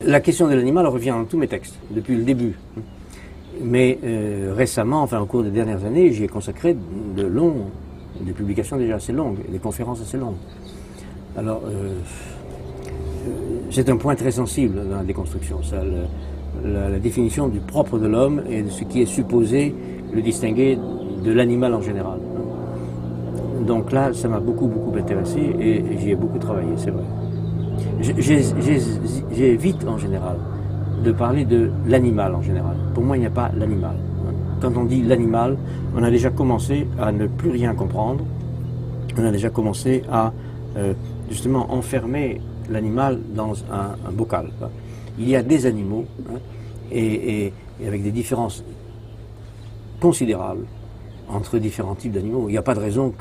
La question de l'animal revient dans tous mes textes, depuis le début. Mais récemment, enfin au cours des dernières années, j'y ai consacré des publications déjà assez longues, des conférences assez longues. Alors, c'est un point très sensible dans la déconstruction, ça, la définition du propre de l'homme et de ce qui est supposé le distinguer de l'animal en général. Donc là, ça m'a beaucoup intéressé et j'y ai beaucoup travaillé, c'est vrai. J'évite en général de parler de l'animal en général. Pour moi, il n'y a pas l'animal. Quand on dit l'animal, on a déjà commencé à ne plus rien comprendre. On a déjà commencé à justement enfermer l'animal dans un bocal. Il y a des animaux et avec des différences considérables entre différents types d'animaux. Il n'y a pas de raison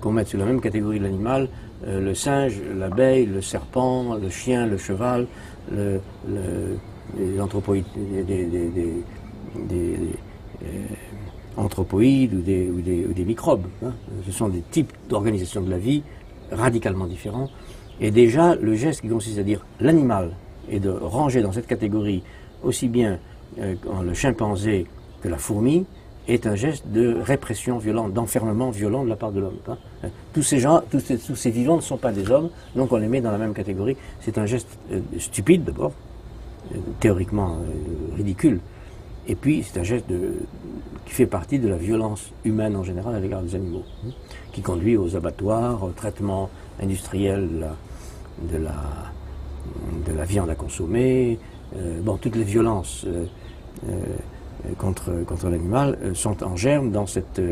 qu'on mette sur la même catégorie de l'animal le singe, l'abeille, le serpent, le chien, le cheval, les anthropoïdes, des anthropoïdes ou des microbes. Ce sont des types d'organisation de la vie radicalement différents. Et déjà, le geste qui consiste à dire l'animal et de ranger dans cette catégorie aussi bien le chimpanzé que la fourmi, est un geste de répression violente, d'enfermement violent de la part de l'homme. Tous ces vivants ne sont pas des hommes, donc on les met dans la même catégorie. C'est un geste stupide d'abord, théoriquement ridicule, et puis c'est un geste qui fait partie de la violence humaine en général à l'égard des animaux, qui conduit aux abattoirs, au traitement industriel de la viande à consommer. Bon, toutes les violences contre l'animal sont en germe dans cette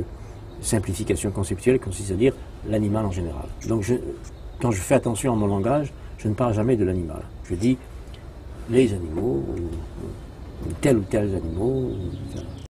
simplification conceptuelle qui consiste à dire l'animal en général. Donc quand je fais attention à mon langage, je ne parle jamais de l'animal. Je dis les animaux, ou tel ou tel animaux.